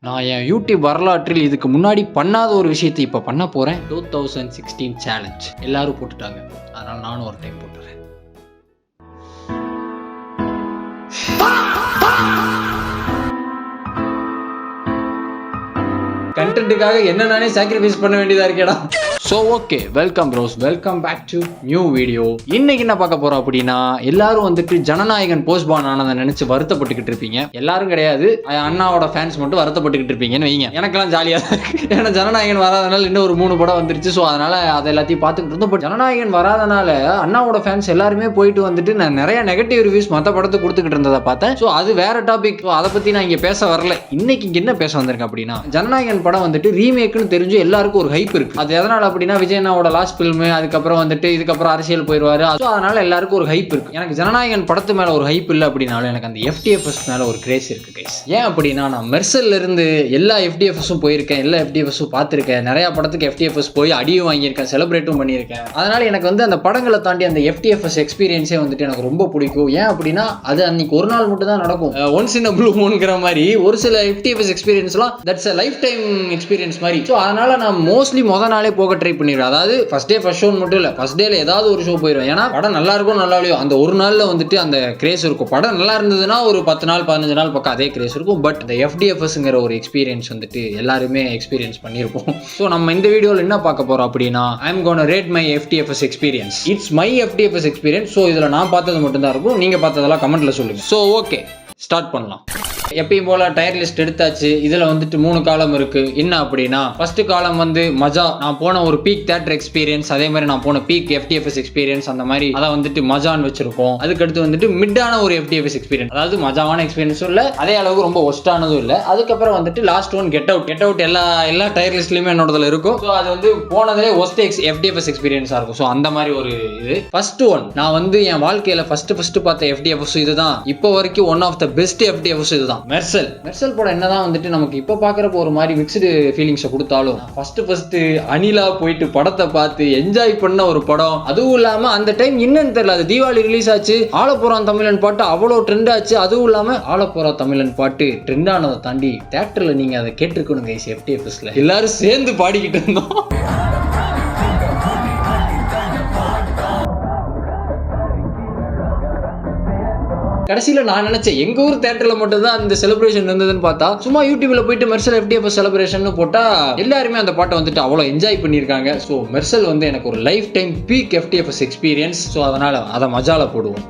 நான் என் யூடியூப் வரலாற்றில் இதுக்கு முன்னாடி பண்ணாத ஒரு விஷயத்தை இப்போ பண்ண போகிறேன். 2016 சேலஞ்ச் எல்லாரும் போட்டுட்டாங்க, அதனால் நானும் ஒரு டைம் போட்டுறேன். கண்டென்ட்டுக்காக என்ன நானே சாக்ரிஃபைஸ் பண்ண வேண்டியதா இருக்கேடா. So okay, welcome bros, welcome back to new video. இன்னைக்கு என்ன பார்க்க போறோம் அப்படின்னா, எல்லாரும் வந்துட்டு ஜனநாயகன் போஸ்ட்பான் ஆனதை நினைச்சு வருத்தப்பட்டுக்கிட்டு இருப்பீங்க. எல்லாரும் கிடையாது, அண்ணாவோட ஃபேன்ஸ் மட்டும் வருத்தப்பட்டுக்கிட்டு இருப்பீங்கன்னு வைங்க. எனக்கெல்லாம் ஜாலியா ஏன்னா ஜனநாயகன் வராதனால இன்னும் ஒரு 3 படம் வந்துருச்சு. ஸோ அதனால அதை எல்லாத்தையும் பார்த்துக்கிட்டு இருந்தோம். பட் ஜனநாயகன் வராதனால அண்ணாவோட ஃபேன்ஸ் எல்லாருமே போயிட்டு வந்துட்டு நான் நிறைய நெகட்டிவ் ரிவ்யூஸ் மற்ற படத்தை கொடுத்துக்கிட்டு இருந்ததை பார்த்தேன். ஸோ அது வேற டாபிக், அதை பத்தி நான் இங்க பேச வரல. இன்னைக்கு இங்க என்ன பேச வந்திருக்கேன் அப்படின்னா, ஜனநாயகன் படம் வந்துட்டு ரீமேக்னு தெரிஞ்சு எல்லாருக்கும் ஒரு ஹைப் இருக்கு. அது எதனால அப்படின்னா, விஜயனாவோட லாஸ்ட் ஃபில்ம், அதுக்கப்புறம் வந்துட்டு இதுக்கப்புறம் அரசியல் போயிடுவாரு. அதனால எல்லாருக்கும் ஒரு ஹைப் இருக்கு. எனக்கு ஜனநாயகன் படத்து மேல ஒரு ஹைப் இல்லை அப்படின்னாலும் எனக்கு அந்த FTFS மேல ஒரு கிரேஸ் இருக்கு கைஸ். ஏன் அப்படின்னா, நான் மெர்சல்ல இருந்து எல்லா FTFSும் போயிருக்கேன், எல்லா FTFSும் பார்த்துருக்கேன். நிறைய படத்துக்கு FTFS போய் அடியும் வாங்கியிருக்கேன், செலிப்ரேட்டும் பண்ணியிருக்கேன். அதனால எனக்கு வந்து அந்த படங்களை தாண்டி அந்த FTFS எக்ஸ்பீரியன்ஸே வந்துட்டு எனக்கு ரொம்ப பிடிக்கும். ஏன் அப்படின்னா, அது அன்னைக்கு ஒரு நாள் மட்டும் தான் நடக்கும். ஒன்ஸ் இன் a blue moonங்கிற மாதிரி ஒரு சில FTFS எக்ஸ்பீரியன்ஸ்லாம் that's a lifetime experience மாதிரி. ஸோ அதனால நான் மோஸ்ட்லி நாளே போக ட்ரை பண்ணிடுவேன். அதாவது ஃபர்ஸ்ட் டே ஃபர்ஸ்ட் ஷோ மட்டும் இல்லை, ஃபர்ஸ்ட் டேல ஏதாவது ஒரு ஷோ போயிடுவேன். ஏன்னா படம் நல்லா இருக்கும் நல்லா இல்லையோ அந்த ஒரு நாள்ல வந்துட்டு அந்த கிரேஸ் இருக்கும். படம் நல்லா இருந்ததுன்னா ஒரு 10 நாள் 15 நாள் பக்கம் அதே கிரேஸ் இருக்கும். பட் இந்த FTFSங்கிற ஒரு எக்ஸ்பீரியன்ஸ் வந்துட்டு எல்லாருமே எக்ஸ்பீரியன்ஸ் பண்ணியிருப்போம். ஸோ நம்ம இந்த வீடியோவில் என்ன பார்க்க போறோம் அப்படின்னா, I am gonna rate my FTFS experience. It's my FTFS experience. So இதில் நான் பார்த்தது மட்டும் தான் இருக்கும், நீங்க பார்த்ததெல்லாம் கமெண்ட்ல சொல்லுங்க. ஸோ ஓகே, ஸ்டார்ட் பண்ணலாம். எப்பயும் போல டயர் லிஸ்ட் எடுத்தாச்சு. இதுல வந்துட்டு 3 காலம் இருக்கு. என்ன அப்படின்னா, ஃபர்ஸ்ட் காலம் வந்து மஜா, நான் போன ஒரு பீக் தியேட்டர் எக்ஸ்பீரியன்ஸ், அதே மாதிரி நான் போன பீக் FTFS எக்ஸ்பீரியன்ஸ், அந்த மாதிரி அதை வந்துட்டு மஜான்னு வச்சிருக்கோம். அதுக்கடுத்து வந்துட்டு மிட்டான ஒரு FTFS எக்ஸ்பீரியன்ஸ், அதாவது மஜாவான எக்ஸ்பீரியன்ஸும் இல்லை, அதே அளவுக்கு ரொம்ப ஒஸ்டானதும் இல்லை. அதுக்கப்புறம் வந்துட்டு லாஸ்ட் ஒன் கெட் அவுட் எல்லா டயர் லிஸ்ட்லயுமே என்னோடதுல இருக்கும். ஸோ அது வந்து போனதுலேயே ஒஸ்ட் FTFS எக்ஸ்பீரியன்ஸா இருக்கும். ஸோ அந்த மாதிரி ஒரு இது. ஃபர்ஸ்ட் ஒன், நான் வந்து என் வாழ்க்கையில ஃபர்ஸ்ட் பார்த்த FTFS இதுதான். இப்போ வரைக்கும் one of the best FTFS இதுதான். மெர்சல் படம் என்னதான் வந்துட்டு நமக்கு இப்ப பாக்குறப்ப ஒரு மாதிரி மிக்ஸ்டு ஃபீலிங்ஸை கொடுத்தாலும், ஃபர்ஸ்ட் அனிலா போயிட்டு படத்தை பார்த்து என்ஜாய் பண்ண ஒரு படம். அதுவும் இல்லாம அந்த டைம் என்னன்னு தெரியல, அது தீபாவளி ரிலீஸ் ஆச்சு, ஆலப்புறம் தமிழன் பாட்டு அவ்வளோ ட்ரெண்ட் ஆச்சு. அதுவும் இல்லாம ஆலப்புறம் தமிழன் பாட்டு ட்ரெண்ட் ஆனதை தாண்டி தியேட்டர்ல நீங்க அதை கேட்டிருக்கணும் கைஸ். FTFSல எல்லாரும் சேர்ந்து பாடிக்கிட்டு இருந்தோம். கடைசியில் நான் நினைச்சேன் எங்க ஊர் தியேட்டர்ல மட்டும் தான் அந்த செலிப்ரேஷன் இருந்ததுன்னு பார்த்தா, சும்மா யூடியூப்ல போயிட்டு மெர்சல் FTFS செலிப்ரேஷன் போட்டா எல்லாருமே அந்த பாட்டை வந்துட்டு அவ்வளோ என்ஜாய் பண்ணியிருக்காங்க. ஸோ மெர்சல் வந்து எனக்கு ஒரு life time peak FTFS experience. So அதனால அதை மஜால போடுவோம்.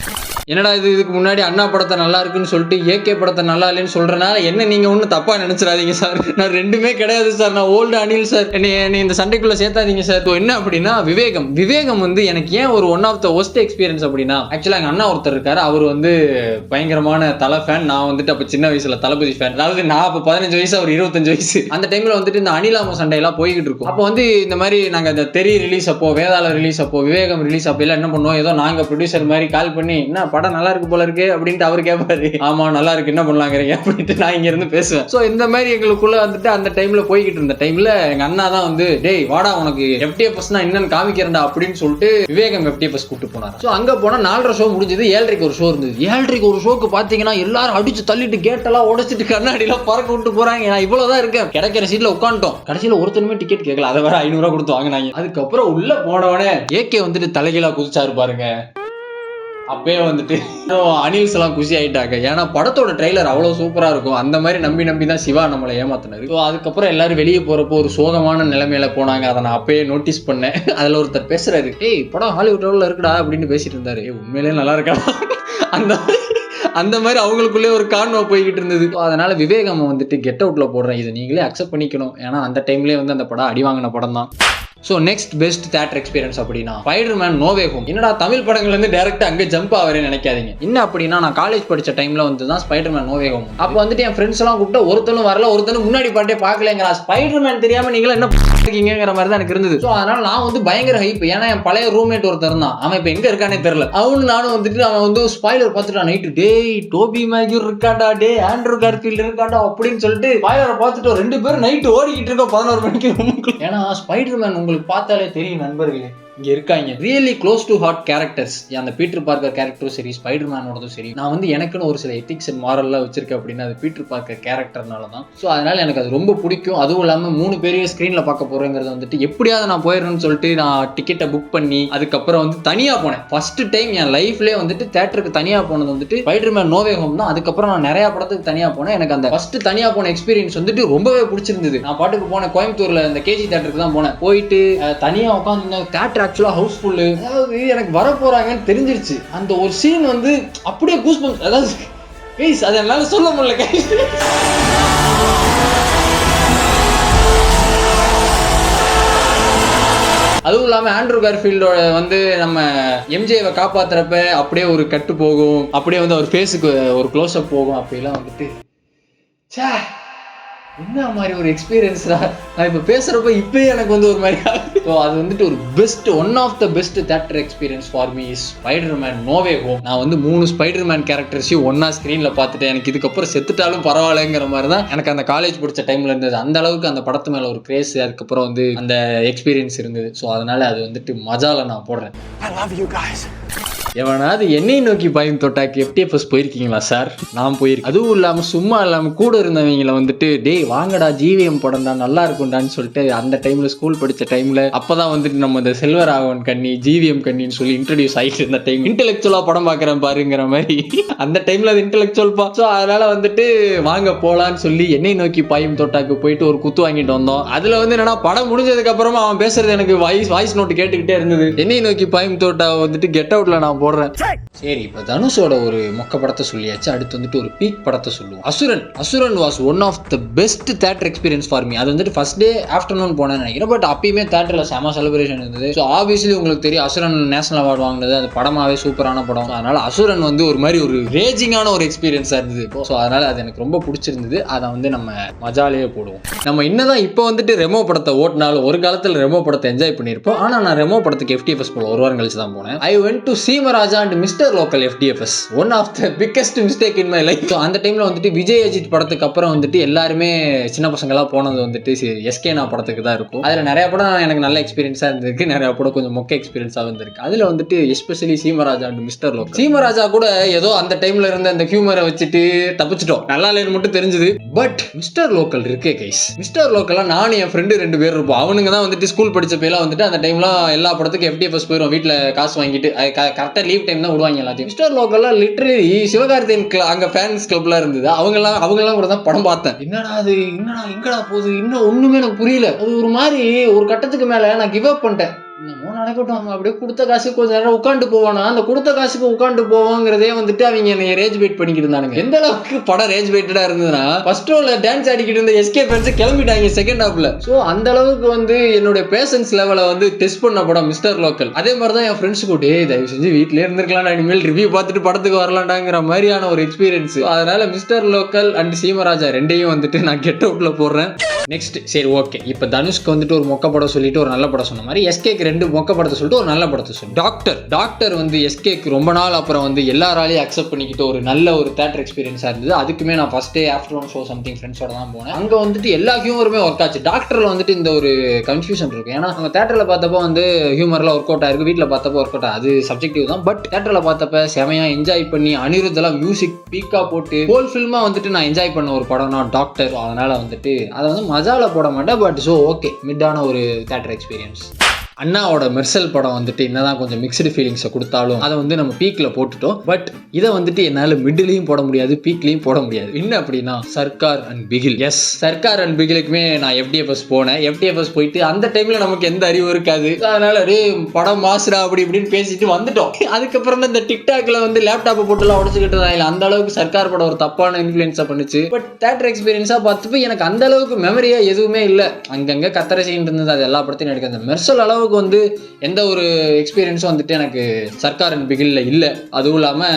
என்னடா இதுக்கு முன்னாடி அண்ணா படத்தை நல்லா இருக்குன்னு சொல்லிட்டு AK படத்தை நல்லா இல்லைன்னு சொல்றனால என்ன நீங்க ஒன்றும் தப்பா நினைச்சிடாதீங்க சார். நான் ரெண்டுமே கிடையாது சார், நான் ஓல்டு அனில் சார், என்னை இந்த சண்டைக்குள்ள சேர்த்தாதீங்க சார். என்ன அப்படின்னா, விவேகம் வந்து எனக்கு ஏன் ஒரு one of the worst experience அப்படின்னா, ஆக்சுவலா எங்க அண்ணா ஒருத்தர் இருக்காரு, அவர் வந்து பயங்கரமான தலை ஃபேன். நான் வந்துட்டு அப்ப சின்ன வயசுல தளபதி ஃபேன். அதாவது நான் அப்ப 15 வயசு, அவர் 25 வயசு. அந்த டைம்ல வந்துட்டு இந்த அனிலாம சண்டையெல்லாம் போய்கிட்டு இருக்கும். அப்போ வந்து இந்த மாதிரி நாங்க இந்த தெரி ரிலீஸ் அப்போ, வேதாள ரிலீஸ் அப்போ, விவேகம் ரிலீஸ் அப்போ எல்லாம் என்ன பண்ணுவோம், ஏதோ நாங்க ப்ரொடியூசர் மாதிரி கால் பண்ணி, என்ன படம் நல்லா இருக்கு போல இருக்கு அப்படின்ட்டு அவர் கேட்பாரு. ஆமா நல்லா இருக்கு, என்ன பண்ணலாங்கிறீங்க அப்படின்ட்டு நான் இங்க இருந்து பேசுவேன். சோ இந்த மாதிரி எங்களுக்குள்ள வந்துட்டு அந்த டைம்ல போய்கிட்டு இருந்த டைம்ல எங்க அண்ணா தான் வந்து, டேய் வாடா உனக்கு FTFSனா என்னன்னு காமிக்கிறேன்டா அப்படின்னு சொல்லிட்டு விவேகம் FTFS கூப்பிட்டு போனார். சோ அங்க போனா 4:30 ஷோ முடிஞ்சது, 7:30 ஒரு ஷோ இருந்தது. 7:30 ஒரு ஷோக்கு பாத்தீங்கன்னா எல்லாரும் அடிச்சு தள்ளிட்டு கேட்டெல்லாம் உடைச்சிட்டு கண்ணாடி எல்லாம் பறக்க விட்டு போறாங்க. நான் இவ்வளவுதான் இருக்கேன், கிடைக்கிற சீட்ல உட்காந்துட்டோம். கடைசியில ஒருத்தனுமே டிக்கெட் கேட்கல, அதை வேற 500 ரூபாய் கொடுத்து வாங்கினாங்க. அதுக்கப்புறம் உள்ள போனவனே AK வந்துட்டு தலைகீழா குதிச்சாரு பாருங்க. அப்பயே வந்துட்டு அனில்ஸ் எல்லாம் குஷி ஆயிட்டாங்க. ஏன்னா படத்தோட ட்ரெய்லர் அவ்வளவு சூப்பரா இருக்கும். அந்த மாதிரி நம்பி தான் சிவா நம்மளை ஏமாத்தினாரு. அதுக்கப்புறம் எல்லாரும் வெளியே போறப்போ ஒரு சோகமான நிலைமையில போனாங்க. அதை நான் அப்பயே நோட்டீஸ் பண்ணேன். அதுல ஒருத்தர் பேசுறாரு, ஏய் படம் ஹாலிவுட் லெவல்ல இருக்குடா அப்படின்னு பேசிட்டு இருந்தாரு. உண்மையிலேயே நல்லா இருக்கா அந்த மாதிரி அவங்களுக்குள்ளே ஒரு கான்வா போய்கிட்டு இருந்தது. அதனால விவேகம் வந்துட்டு கெட் அவுட்ல போடுறேன், இதை நீங்களே அக்செப்ட் பண்ணிக்கணும். ஏன்னா அந்த டைம்லேயே வந்து அந்த படம் அடி வாங்கின படம் தான். So next best theatre experience அப்படின்னா, ஸ்பைடர்மேன் நோ வே ஹோம். என்னடா தமிழ் படங்கள்ல இருந்து டைரக்டா அங்கே ஜம்ப் ஆகிறேன்னு நினைக்காதீங்க. என்ன அப்படின்னா, நான் காலேஜ் படிச்ச டைம்ல வந்து தான் ஸ்பைடர்மேன் நோ வே ஹோம். அப்போ வந்துட்டு என் ஃப்ரெண்ட்ஸ் எல்லாம் கூப்பிட்டு ஒருத்தனும் வரல, ஒருத்தனும் முன்னாடி பாட்டே பார்க்கலங்கிறா. ஸ்பைடர்மேன் தெரியாம நீங்களா என்ன இருக்கீங்கிற மாதிரி தான் எனக்கு இருந்தது. ஸோ அதனால நான் வந்து பயங்கர ஹைப். ஏன்னா என் பழைய ரூம்மேட் ஒருத்தர் தான், அவன் இப்போ எங்க இருக்கானே தெரியல. அவனு நானும் வந்துட்டு அவன் வந்து ஸ்பாய்லர் பார்த்துட்டான் நைட்டு, டேய் டோபி மேக்யூர் இருக்காண்டா, டே ஆண்ட்ரூ கார்ஃபீல்ட் இருக்காண்டா அப்படின்னு சொல்லிட்டு ஸ்பாய்லரை பார்த்துட்டு 2 பேரும் நைட்டு ஓடிக்கிட்டு இருக்கோம் 11 மணிக்கு. ஏன்னா ஸ்பைடர்மேன் உங்களுக்கு பார்த்தாலே தெரியும் நண்பர்களே, இங்க இருக்காங்க really close to heart characters. அந்த பீட்டர் பார்க்கர் கேரக்டரும் சரி, ஸ்பைடர் மேனோடதும் சரி, நான் வந்து எனக்குன்னு ஒரு சில எத்திக்ஸ் அண்ட் மாரல்லாம் வச்சிருக்கேன் அப்படின்னா அது பீட்டர் பார்க்கர் கேரக்டர்னால தான். ஸோ அதனால எனக்கு அது ரொம்ப பிடிக்கும். அதுவும் இல்லாமல் 3 பேரையும் ஸ்க்ரீனில் பார்க்க போறேங்கிறது வந்துட்டு எப்படியாவது நான் போயிடணும்னு சொல்லிட்டு நான் டிக்கெட்டை புக் பண்ணி அதுக்கப்புறம் வந்து தனியாக போனேன். ஃபர்ஸ்ட் டைம் என் லைஃப்லேயே வந்துட்டு தேட்டருக்கு தனியாக போனது வந்துட்டு Spider Man No Way Home தான். அதுக்கப்புறம் நான் நிறைய படத்துக்கு தனியாக போனேன். எனக்கு அந்த ஃபர்ஸ்ட் தனியாக போன எக்ஸ்பீரியன்ஸ் வந்துட்டு ரொம்பவே பிடிச்சிருந்தது. நான் பாட்டுக்கு போனேன், கோயம்புத்தூர்ல இந்த கேஜி தேட்டருக்கு தான் போனேன். போயிட்டு தனியா உட்காந்து தேட்டர் ஆக்சுவலா ஹவுஸ்ஃபுல். அதாவது எனக்கு வர போறாங்கன்னு தெரிஞ்சிருச்சு. அந்த ஒரு சீன் வந்து அப்படியே கூஸ் பம்ப்ஸ். அதாவது கைஸ் அதை என்னால சொல்ல முடியல கைஸ். அதுவும் இல்லாமல் ஆண்ட்ரூ கார்ஃபீல்டோட வந்து நம்ம எம்ஜேவை காப்பாத்துறப்ப அப்படியே ஒரு கட்டு போகும், அப்படியே வந்து அவர் ஃபேஸுக்கு ஒரு க்ளோஸ் அப் போகும். அப்படிலாம் வந்துட்டு சே என்ன மாதிரி ஒரு எக்ஸ்பீரியன்ஸ்டா. நான் இப்போ பேசுறப்ப இப்பயே எனக்கு வந்து ஒரு மாதிரி ஆகுது. ஸோ அது வந்துட்டு ஒரு best, one of the best theatre experience for me is Spider Man No Way Home. நான் வந்து 3 ஸ்பைடர் மேன் கேரக்டர்ஸையும் ஒன்னா ஸ்க்ரீனில் பார்த்துட்டேன். எனக்கு இதுக்கப்புறம் செத்துட்டாலும் பரவாயில்லைங்கிற மாதிரி தான் எனக்கு அந்த காலேஜ் படித்த டைமில் இருந்தது. அந்த அளவுக்கு அந்த படத்து மேலே ஒரு கிரேஸ், அதுக்கப்புறம் வந்து அந்த எக்ஸ்பீரியன்ஸ் இருந்தது. ஸோ அதனால அது வந்துட்டு மஜால நான் போடுறேன். I love you guys. எவனாவது என்னை நோக்கி பாயும் தொட்டாக்கு FTFS போயிருக்கீங்களா சார்? நான் போயிருக்கேன். அதுவும் இல்லாமல் சும்மா இல்லாமல் கூட இருந்தவங்களை வந்துட்டு டேய் வாங்கடா ஜிவிஎம் படம் தான் நல்லா இருக்கும்டான்னு சொல்லிட்டு அந்த டைமில் ஸ்கூல் படித்த டைமில் அப்போதான் வந்துட்டு நம்ம இந்த செல்வராகவன் கண்ணி ஜிவிஎம் கண்ணின்னு சொல்லி இன்ட்ரடியூஸ் ஆகிட்டு இருந்த டைம். இன்டெலெக்சுவலாக படம் பார்க்குறேன் பாருங்கிற மாதிரி அந்த டைமில் அது இன்டெலெக்சுவல் பா. ஸோ அதனால் வந்துட்டு வாங்க போகலான்னு சொல்லி என்னை நோக்கி பாயும் தொட்டாக்கு போயிட்டு ஒரு குத்து வாங்கிட்டு வந்தோம். அதில் வந்து என்னன்னா படம் முடிஞ்சதுக்கு அப்புறமா அவன் பேசுறது எனக்கு வாய்ஸ் நோட்டு கேட்டுக்கிட்டே இருந்தது. என்னை நோக்கி பாயும் தோட்டாவை வந்துட்டு கெட் அவுட்ல நான் போடுறேன். சரி, இப்ப தனுஷோட ஒரு மொக்க படத்தை சொல்லியாச்சு. அடுத்து வந்துட்டு ஒரு பீக் படத்தை சொல்லுவோம். Asuran was one of the best theatre experience for me. அது வந்துட்டு ஃபர்ஸ்ட் டே ஆஃப்டர்நூன் போனேன்னு நினைக்கிறேன். பட் அப்பயுமே தேட்டர்ல செம செலிப்ரேஷன் இருந்தது. ஸோ ஆப்வியஸ்லி உங்களுக்கு தெரியும் அசுரன் நேஷனல் அவார்டு வாங்கினது. அது படமாவே சூப்பரான படம். அதனால அசுரன் வந்து ஒரு மாதிரி ஒரு ரேஜிங்கான ஒரு எக்ஸ்பீரியன்ஸா இருந்தது. ஸோ அதனால அது எனக்கு ரொம்ப பிடிச்சிருந்தது. அதை வந்து நம்ம மஜாலேயே போடுவோம். நம்ம என்னதான் இப்போ வந்துட்டு ரெமோ படத்தை ஓட்டினாலும் ஒரு காலத்தில் ரெமோ படத்தை என்ஜாய் பண்ணியிருப்போம். ஆனால் நான் ரெமோ படத்துக்கு FTFS போல ஒரு வாரம் கழிச்சு தான் போனேன். I went to Seemaraja and Mister Local FTFS. One of the biggest mistake in my life. So அந்த டைமில் வந்துட்டு விஜய் அஜித் படத்துக்கு அப்புறம் வந்துட்டு எல்லாருமே சின்ன பசங்களாம் போனது வந்துட்டு எஸ்கேனா படத்துக்கு தான் இருக்கும். அதில் நிறைய படம் எனக்கு நல்ல எக்ஸ்பீரியன்ஸாக இருந்திருக்கு, நிறைய படம் கொஞ்சம் மொக்க எக்ஸ்பீரியன்ஸாக இருந்திருக்கு. அதில் வந்துட்டு especially Seemaraja and Mister local. Seemaraja கூட ஏதோ அந்த டைமில் இருந்த அந்த ஹியூமரை வச்சுட்டு தப்பிச்சிட்டோம், நல்லா இல்லைன்னு மட்டும் தெரிஞ்சுது. பட் மிஸ்டர் லோக்கல் இருக்கே கைஸ், மிஸ்டர் லோக்கல்லாம் நானும் என் ஃப்ரெண்டு 2 பேர் இருப்போம். அவனுங்க தான் வந்துட்டு ஸ்கூல் படிச்ச பேலாம் வந்துட்டு அந்த டைம்லாம் எல்லா படத்துக்கும் FTFS போயிடும். வீட்டில் காசு வாங்கிட்டு கரெக்டாக லீவ் டைம் தான் விடுவாங்க எல்லாத்தையும். மிஸ்டர் லோக்கல்லாம் லிட்டரலி சிவகார்த்தியன் அங்க ஃபேன்ஸ் கிளப்லாம் இருந்தது. அவங்கெல்லாம் கூட தான் படம் பார்த்தேன். என்னடா எங்கடா போகுது, இன்னும் ஒண்ணுமே எனக்கு புரியல. அது ஒரு மாதிரி ஒரு கட்டத்துக்கு மேல நான் கிவ் அப் பண்ணிட்டேன். நடக்கட்டும், அப்படியே கொடுத்த காசு கொஞ்சம் நேரம் உட்காந்து போவானா, அந்த கொடுத்த காசுக்கு உட்காந்து போவோங்கிறதே வந்துட்டு அவங்க என்னை ரேஜ் பைட் பண்ணிக்கிட்டு இருந்தானுங்க. எந்த அளவுக்கு படம் ரேஜ் பைட்டடா இருந்ததுன்னா ஃபர்ஸ்ட் ரோல டான்ஸ் ஆடிக்கிட்டு இருந்த எஸ்கே ஃபேன்ஸ் கிளம்பிட்டாங்க செகண்ட் ஹாஃப்ல. ஸோ அந்த அளவுக்கு வந்து என்னுடைய பேஷன்ஸ் லெவலை வந்து டெஸ்ட் பண்ண படம் மிஸ்டர் லோக்கல். அதே மாதிரி தான் என் ஃப்ரெண்ட்ஸ் கூட தயவு செஞ்சு வீட்டிலே இருந்திருக்கலாம், இனிமேல் ரிவ்யூ பார்த்துட்டு படத்துக்கு வரலாண்டாங்கிற மாதிரியான ஒரு எக்ஸ்பீரியன்ஸ். அதனால மிஸ்டர் லோக்கல் அண்ட் சீமராஜா ரெண்டையும் வந்துட்டு நான் கெட் அவுட்ல போடுறேன். நெக்ஸ்ட் சரி ஓகே, இப்போ தனுஷ்க்கு வந்துட்டு ஒரு மொக்க படம் சொல்லிட்டு ஒரு நல்ல படம் சொன்ன மாதிரி எஸ்கேக்கு 2 மொக்க படத்தை சொல்லிட்டு ஒரு நல்ல படத்தை சொல்லு. டாக்டர் வந்து எஸ்கேக்கு ரொம்ப நாள் அப்புறம் வந்து எல்லாராலையும் அக்செப்ட் பண்ணிக்கிட்டு ஒரு நல்ல ஒரு தேட்டர் எக்ஸ்பீரியன்ஸா இருந்தது. அதுக்குமே நான் first day afternoon show something ஃப்ரெண்ட்ஸோட தான் போனேன். அங்க வந்துட்டு எல்லா ஹியூமருமே ஒர்க் ஆச்சு. டாக்டர்ல வந்துட்டு இந்த ஒரு கன்ஃபியூஷன் இருக்கு. ஏன்னா அவங்க தேட்டர்ல பார்த்தப்போ வந்து ஹியூமர்லாம் ஒர்க் அவுட் ஆயிருக்கு, வீட்டில் பார்த்தப்போ ஒர்க் அவுட் அது சப்ஜெக்டிவ் தான். பட் தேட்டர்ல பார்த்தப்ப செமையா என்ஜாய் பண்ணி அனிருத்தெல்லாம் மியூசிக் பீக்கா போட்டு ஹோல் ஃபில்மா வந்துட்டு நான் என்ஜாய் பண்ண ஒரு படம் நான் டாக்டர். அதனால வந்துட்டு அதை வந்து மஜால போட மாட்டேன். பட் ஸோ ஓகே, மிட்டான ஒரு தேட்டர் எக்ஸ்பீரியன்ஸ். அண்ணாவோட மெர்சல் படம் வந்துட்டு என்னதான் கொஞ்சம் மிக்சடு ஃபீலிங்ஸை கொடுத்தாலும் அதை வந்து நம்ம பீக்கில் போட்டுட்டோம். பட் இதை வந்துட்டு என்னால் மிடிலையும் போட முடியாது, பீக்லையும் போட முடியாது. என்ன அப்படின்னா Sarkar and Bigil. Yes, Sarkar and பிகிலுக்குமே நான் FTFS போனேன். FTFS போயிட்டு அந்த டைமில் நமக்கு எந்த அறிவும் இருக்காது. அதனால படம் மாசுடா அப்படி இப்படின்னு பேசிட்டு வந்துட்டோம். அதுக்கப்புறம் தான் இந்த டிக்டாக்ல வந்து லேப்டாப்பை போட்டுலாம் உடச்சுக்கிட்டு தான். இல்லை அந்த அளவுக்கு சர்க்கார் படம் ஒரு தப்பான இன்ஃப்ளூயன்ஸாக பண்ணுச்சு. பட் தேட்டர் எக்ஸ்பீரியன்ஸாக பார்த்துப்போ எனக்கு அந்த அளவுக்கு மெமரியா எதுவுமே இல்லை. அங்கங்கே கத்தரை செய்யிட்டு இருந்தது, அது எல்லா படத்தையும் எனக்கு அந்த மெர்சல் அளவுக்கு வந்து எந்த ஒரு எக்ஸ்பீரியன்ஸும் வந்துட்டு எனக்கு சர்க்கார் அண்ட் பிகில்ல இல்லை. அதுவும் இல்லாமல்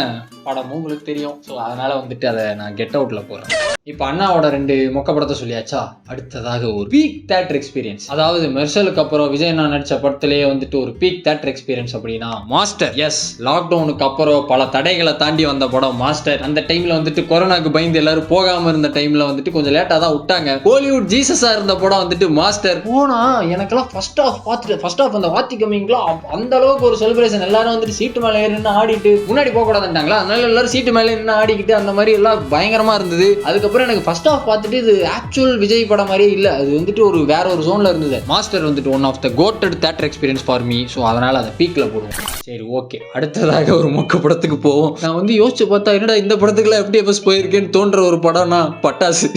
படமும் உங்களுக்கு தெரியும். ஸோ அதனால வந்துட்டு அதை நான் கெட் அவுட்ல போறேன். இப்போ அண்ணாவோட 2 மொக்க படத்தை சொல்லியாச்சா, அடுத்ததாக ஒரு பீக் தியேட்டர் எக்ஸ்பீரியன்ஸ், அதாவது மெர்சலுக்கு அப்புறம் விஜய் நான் நடிச்ச படத்திலேயே வந்துட்டு ஒரு பீக் தியேட்டர் எக்ஸ்பீரியன்ஸ் அப்படின்னா மாஸ்டர். எஸ், லாக்டவுனுக்கு அப்புறம் பல தடைகளை தாண்டி வந்த படம் மாஸ்டர். அந்த டைம்ல வந்துட்டு கொரோனாக்கு பயந்து எல்லாரும் போகாம இருந்த டைம்ல வந்துட்டு கொஞ்சம் லேட்டா தான் விட்டாங்க. ஹாலிவுட் ஜீசஸா இருந்த படம் வந்துட்டு மாஸ்டர். போனா எனக்கெல்லாம் ஃபர்ஸ்ட் ஹாஃப் பார்த்துட்டு, ஃபர்ஸ்ட் ஹாஃப் அந்த வாத்தி கம்மிங்லாம் அந்த அளவுக்கு ஒரு செலிப்ரேஷன். எல்லாரும் வந்துட்டு சீட்டு மேலே ஏறி நின்று ஆடிட்டு, முன்னாடி போக கூடாதுட்டாங்களா, அதனால எல்லாரும் சீட்டு மேலே நின்று ஆடிக்கிட்டு அந்த மாதிரி எல்லாம் பயங்கரமா இருந்தது. அதுக்கப்புறம் எனக்கு ஃபர்ஸ்ட் ஹாஃப் பார்த்துட்டு இது ஆக்சுவல் விஜய் படம் மாதிரியே இல்லை, அது வந்துட்டு ஒரு வேற ஒரு ஜோன்ல இருந்தது. மாஸ்டர் வந்துட்டு one of the goated theatre experience for me. So அதனால அதை பீக்ல போடுவோம். சரி, ஓகே, அடுத்ததாக ஒரு மொக்க படத்துக்கு போவோம். நான் வந்து யோசிச்சு பார்த்தா என்னடா இந்த படத்துக்குலாம் எப்படி எஃப்எஸ் போயிருக்கேன்னு தோன்ற ஒரு படம்னா பட்டாசு.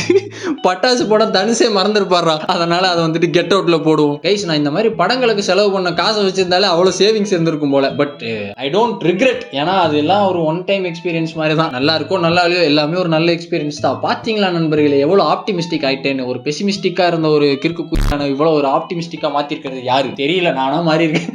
பட்டாசு படம் தனுசே மறந்துருப்பாரா, அதனால அதை வந்துட்டு கெட் அவுட்ல போடுவோம். கைஸ், நான் இந்த மாதிரி படங்களுக்கு செலவு பண்ண காசை வச்சிருந்தாலே அவ்வளவு சேவிங்ஸ் இருந்திருக்கும் போல. பட் ஐ டோன்ட் ரிக்ரெட், ஏன்னா அது எல்லாம் ஒரு ஒன் டைம் எக்ஸ்பீரியன்ஸ் மாதிரி தான். நல்லா இருக்கும் நல்லா இல்லையோ எல்லாமே ஒரு நல்ல எக்ஸ்பீரியன்ஸ் தான். பாத்தீங்களா நண்பர்களே, எவ்வளவு ஆப்டிமிஸ்டிக் ஆயிட்டேன்னு. ஒரு பெசிமிஸ்டிக்கா இருந்த ஒரு கிறுக்கு குச்சான இவ்வளவு ஒரு ஆப்டிமிஸ்டிக்கா மாத்திருக்கிறது யாரு தெரியல, நானா மாறி இருக்கேன்.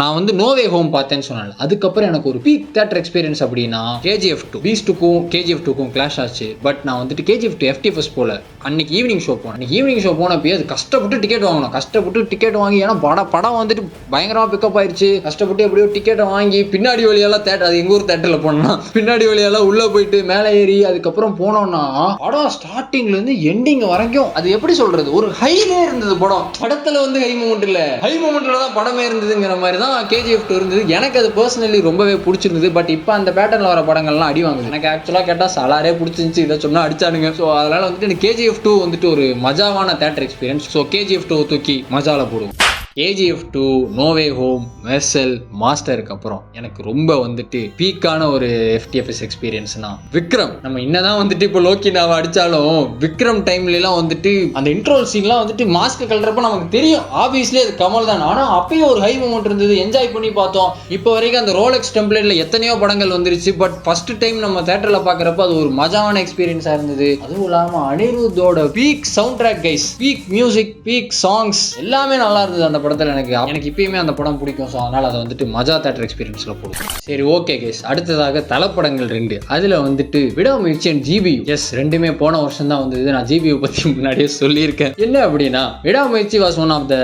நான் வந்து நோவே ஹோம் பார்த்தேன்னு சொன்னேன். அதுக்கப்புறம் எனக்கு ஒரு பீக் தியேட்டர் எக்ஸ்பீரியன்ஸ் அப்படின்னா KGF 2. பீஸ்டுக்கும் KGF 2க்கும் கிளாஷ் ஆச்சு. பட் நான் வந்துட்டு KGF 2 FTFS போல. அன்னைக்கு ஈவினிங் ஷோ போனேன். அன்னைக்கு ஈவினிங் ஷோ போனப்போ அது கஷ்டப்பட்டு டிக்கெட் வாங்கணும். கஷ்டப்பட்டு டிக்கெட் வாங்கி, ஏன்னா படம் வந்துட்டு பயங்கரமா பிக்கப் ஆயிடுச்சு. கஷ்டப்பட்டு எப்படியோ டிக்கெட்டை வாங்கி பின்னாடி வழியெல்லாம் தேட்டர், அது எங்க ஊர் தேட்டர்ல போனோம்னா பின்னாடி வழியெல்லாம் உள்ள போயிட்டு மேலே ஏறி அதுக்கப்புறம் போனோம்னா படம் ஸ்டார்டிங்ல இருந்து எண்டிங் வரைக்கும் அது எப்படி சொல்றது, ஒரு ஹைலே இருந்தது. படத்துல வந்து ஹை மூமெண்ட் இல்ல, ஹை மூமெண்ட்ல தான் படமே இருந்ததுங்கிற மாதிரி தான் KGF 2 இருந்தது. எனக்கு அது பர்சனலி ரொம்பவே பிடிச்சிருந்தது. பட் இப்போ அந்த பேட்டர்ல வர படங்கள்லாம் அடி வாங்குது. எனக்கு ஆக்சுவலா கேட்டா சலாரே பிடிச்சிருந்துச்சு, இதை சொன்னா அடிச்சானுங்க. ஸோ அதனால வந்துட்டு எனக்கு KGF 2 வந்துட்டு ஒரு மஜாவான தியேட்டர் எக்ஸ்பீரியன்ஸ். ஸோ KGF 2 தூக்கி மஜால போடுவோம். KGF 2, நோவே ஹோம், மெர்சல், மாஸ்டருக்கு அப்புறம் எனக்கு ரொம்ப வந்துட்டு பீக்கான ஒரு FTFS எக்ஸ்பீரியன்ஸ்னா விக்ரம். நம்ம என்னதான் வந்துட்டு இப்போ லோக்கி நாவை அடிச்சாலும் விக்ரம் டைம்லாம் வந்துட்டு அந்த இன்ட்ரோல் சீன்லாம் வந்துட்டு மாஸ்க் கலறப்ப நமக்கு தெரியும் ஆப்வியஸ்லி அது கமல் தான். ஆனால் அப்பயும் ஒரு ஹை மூமெண்ட் இருந்தது, என்ஜாய் பண்ணி பார்த்தோம். இப்போ வரைக்கும் அந்த ரோலெக்ஸ் டெம்ப்ளேட்ல எத்தனையோ படங்கள் வந்துருச்சு. பட் ஃபர்ஸ்ட் டைம் நம்ம தேட்டர்ல பாக்குறப்ப அது ஒரு மஜாவான எக்ஸ்பீரியன்ஸா இருந்தது. அதுவும் இல்லாம அனிருத்தோட peak soundtrack guys, peak music, peak songs எல்லாமே நல்லா இருந்தது அந்த படத்தில். எனக்கு இப்பயுமே அந்த படம் பிடிக்கும். ஸோ அதனால அதை வந்துட்டு மஜா தியேட்டர் எக்ஸ்பீரியன்ஸ்ல போடுவோம். சரி, ஓகே கைஸ், அடுத்ததாக தலப்படங்கள் 2. அதுல வந்துட்டு விடாமுயற்சி அண்ட் GBU. எஸ், ரெண்டுமே போன வருஷம் தான் வந்தது. நான் GBU பத்தி முன்னாடியே சொல்லியிருக்கேன். என்ன அப்படின்னா Vidaamuyarchi was one of the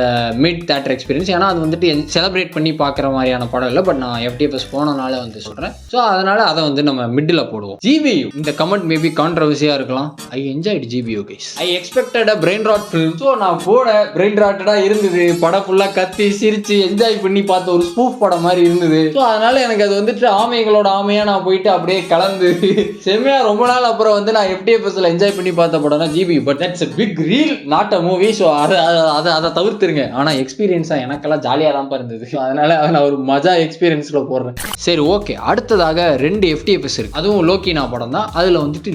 mid theatre experience. ஏன்னா அது வந்துட்டு செலிப்ரேட் பண்ணி பார்க்குற மாதிரியான படம் இல்லை. பட் நான் FTFS போனனால வந்து சொல்றேன். ஸோ அதனால அதை வந்து நம்ம மிடில் போடுவோம். GBU, இந்த கமெண்ட் மேபி கான்ட்ரவர்சியா இருக்கலாம். I enjoyed GBU guys. I expected a brain rot film. So நான் போட brain rotடா இருந்தது. படம் ஃபுல்லா கத்தி சிரிச்சு என்ஜாய் பண்ணி பார்த்த ஒரு ஸ்பூஃப் படம் மாதிரி இருந்தது. ஸோ அதனால எனக்கு அது வந்துட்டு ஆமைகளோட ஆமையா நான் போயிட்டு அப்படியே கலந்து செம்மையா ரொம்ப நாள் அப்புறம் வந்து நான் FTFSல என்ஜாய் பண்ணி பார்த்த படம்னா GBU. But that's a big reel, not a movie. So அதை தவிர்த்துருங்க. ஆனா எக்ஸ்பீரியன்ஸா எனக்கெல்லாம் ஜாலியா தான் இருந்தது. அதனால நான் ஒரு மஜா எக்ஸ்பீரியன்ஸ்ல போடுறேன். சரி, ஓகே, அடுத்ததாக 2 FTFS இருக்கு. அதுவும் லோக்கினா படம் தான். அதுல வந்துட்டு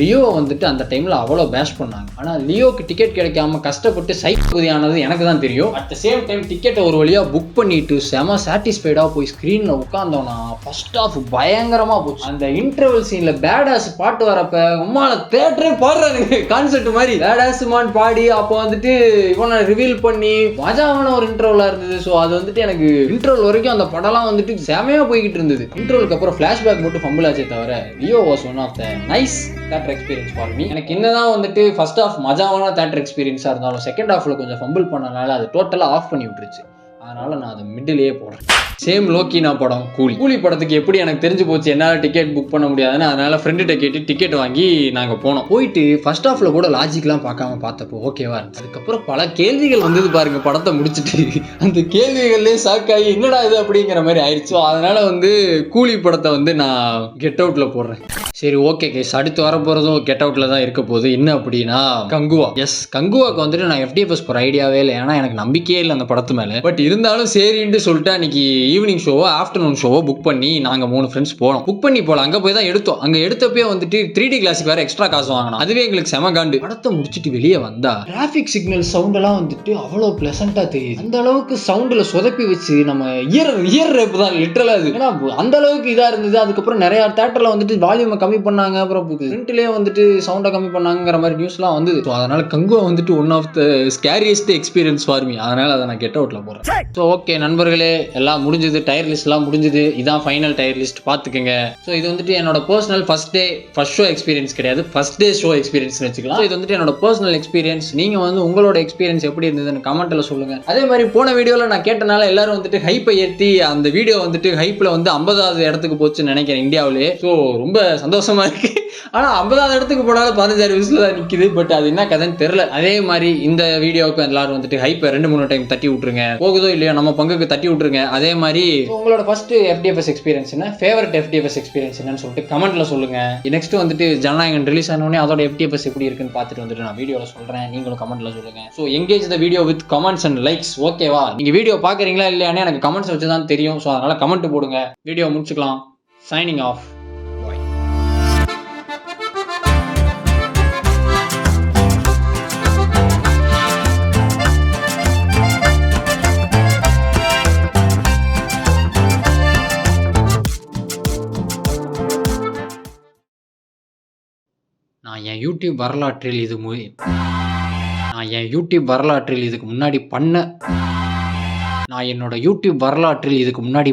லியோ வந்துட்டு அந்த டைம்ல அவ்வளவு பேஷ் பண்ணாங்க. ஆனா லியோக்கு டிக்கெட் கிடைக்காம கஷ்டப்பட்டு சைக்கோதியானது எனக்கு தான் தெரியும். அட் த சேம் டைம் டிக்கெட்டை ஒரு வழியா புக் பண்ணிட்டு செம சாட்டிஸ்ஃபைடா போய் ஸ்கிரீன்ல உட்கார்ந்தோம்னா ஃபர்ஸ்ட் ஆஃப் பயங்கரமா போச்சு. அந்த இன்டர்வல் சீன்ல பேடாஸ் பாட்டு வரப்ப உம்மால தியேட்டரே பாடுறானுங்க கான்செப்ட் மாதிரி. பேடாஸ் மான் பாடி அப்போ வந்துட்டு இவனை ரிவீல் பண்ணி மஜாவான ஒரு இன்டர்வலா இருந்தது. ஸோ அது வந்துட்டு எனக்கு இன்டர்வல் வரைக்கும் அந்த படம்லாம் வந்துட்டு செமையா போய்கிட்டு இருந்தது. இன்டர்வலுக்கு அப்புறம் ஃபிளாஷ்பேக் மட்டும் ஃபம்பிள் ஆச்சே தவிர Leo was one of the nice theatre experience for me. எனக்கு என்னதான் வந்துட்டு ஃபர்ஸ்ட் ஆஃப் மஜாவான தியேட்டர் எக்ஸ்பீரியன்ஸா இருந்தாலும் செகண்ட் ஹாஃப்ல கொஞ்சம் ஃபம்பிள் பண்ணனால அது டோட்டலா ஆஃப் பண்ணி விட்டுருச்சு. அதனால நான் அதை மிடிலேயே போடுறேன். சேம் லோக்கினா படம் கூலி படத்துக்கு எப்படி எனக்கு தெரிஞ்சு போச்சு என்னால் டிக்கெட் புக் பண்ண முடியாதுன்னு, அதனால ஃப்ரெண்டுகிட்ட கேட்டு டிக்கெட் வாங்கி நாங்கள் போனோம். போயிட்டு ஃபர்ஸ்ட் ஹாஃப்ல கூட லாஜிக்லாம் பார்க்காம பார்த்தப்போ ஓகேவா இருந்துச்சு. அதுக்கப்புறம் பல கேள்விகள் வந்தது பாருங்க படத்தை முடிச்சுட்டு. அந்த கேள்விகள்லேயே ஷாக் ஆகி என்னடா இது அப்படிங்கிற மாதிரி ஆயிடுச்சு. அதனால வந்து கூலி படத்தை வந்து நான் கெட் அவுட்ல போடுறேன். சரி, ஓகே கேஸ், அடுத்து வர போகிறதும் கெட் அவுட்ல தான் இருக்க போகுது. என்ன அப்படின்னா கங்குவா. எஸ், கங்குவாக்கு வந்துட்டு நான் FTFS போகிற ஐடியாவே இல்லை. ஏன்னா எனக்கு நம்பிக்கையே இல்லை அந்த படத்து மேலே. பட் இருந்தாலும் சரின்ட்டு சொல்லிட்டு அன்னைக்கு ஈவினிங் ஷோவோ ஆஃப்டர்நூன் ஷோவோ புக் பண்ணி நாங்கள் 3 ஃப்ரெண்ட்ஸ் போனோம். புக் பண்ணி போகலாம். அங்கே போய் தான் எடுத்தோம். அங்கே எடுத்தப்பே வந்துட்டு 3D கிளாஸுக்கு வேறு எக்ஸ்ட்ரா காசு வாங்கினோம். அதுவே எங்களுக்கு செம காண்டு. படத்தை முடிச்சுட்டு வெளியே வந்தா டிராஃபிக் சிக்னல் சவுண்ட் எல்லாம் வந்துட்டு அவ்வளோ பிளசண்டா தெரியுது. அந்த அளவுக்கு சவுண்டில் சொதப்பி வச்சு நம்ம இயர் ரேப் தான் லிட்டரலா அது. ஏன்னா அந்த அளவுக்கு இதாக இருந்தது. அதுக்கப்புறம் நிறைய தேட்டரில் வந்துட்டு வால்யூமை கம்மி பண்ணாங்க, அப்புறம் பிரிண்ட்லேயே வந்துட்டு சவுண்டை கம்மி பண்ணாங்கிற மாதிரி நியூஸ்லாம் வந்து. ஸோ அதனால கங்குவா வந்துட்டு one of the scariest experience for me. அதனால அதை நான் கெட் அவுட்ல போறேன். ஸோ ஓகே நண்பர்களே, எல்லாம் முடிஞ்சது, டயர் லிஸ்ட்லாம் முடிஞ்சது. இதான் ஃபைனல் டயர் லிஸ்ட், பார்த்துக்கங்க. ஸோ இது வந்துட்டு என்னோட பர்சனல் ஃபர்ஸ்ட் ஷோ எக்ஸ்பீரியன்ஸ் கிடையாது, ஃபர்ஸ்ட் டே ஷோ எக்ஸ்பீரியன்ஸ் வச்சுக்கலாம். இது வந்துட்டு என்னோட பர்சனல் எக்ஸ்பீரியன்ஸ். நீங்க வந்து உங்களோட எக்ஸ்பீரியன்ஸ் எப்படி இருந்ததுன்னு கமெண்ட்ல சொல்லுங்க. அதே மாதிரி போன வீடியோல நான் கேட்டனால எல்லாரும் வந்துட்டு ஹைப்பை ஏற்றி அந்த வீடியோ வந்துட்டு ஹைப்ல வந்து 50வது இடத்துக்கு போச்சுன்னு நினைக்கிறேன் இந்தியாவிலே. ஸோ ரொம்ப சந்தோஷமா இருக்கு. ஆனா 50வது இடத்துக்கு போனாலும் 15,000 வியூஸ்ல தான் நிக்குது. பட் அது என்ன கதைன்னு தெரியல. அதே மாதிரி இந்த வீடியோவுக்கு எல்லாரும் வந்துட்டு ஹைப்பை 2-3 டைம் தட்டி விட்டுருங்க. போகுதோ இல்லையோ நம்ம பங்குக்கு தட்டி விட்டுருங்க. அதே மாதிரி உங்களோட ஃபர்ஸ்ட் FDFS எக்ஸ்பீரியன்ஸ் என்ன, ஃபேவரட் FDFS எக்ஸ்பீரியன்ஸ் என்னன்னு சொல்லிட்டு கமெண்ட்ல சொல்லுங்க. நெக்ஸ்ட் வந்துட்டு ஜனநாயகன் ரிலீஸ் ஆனோடனே அதோட FDFS எப்படி இருக்குன்னு பார்த்துட்டு வந்துட்டு நான் வீடியோல சொல்றேன். நீங்களும் கமெண்ட்ல சொல்லுங்க. So engage the video with comments and likes. ஓகேவா? நீங்க வீடியோ பாக்குறீங்களா இல்லையானே எனக்கு கமெண்ட்ஸ் வச்சு தான் தெரியும். ஸோ அதனால கமெண்ட் போடுங்க. வீடியோ முடிச்சுக்கலாம். Signing off. நான் என் யூடியூப் வரலாற்றில் இதுக்கு முன்னாடி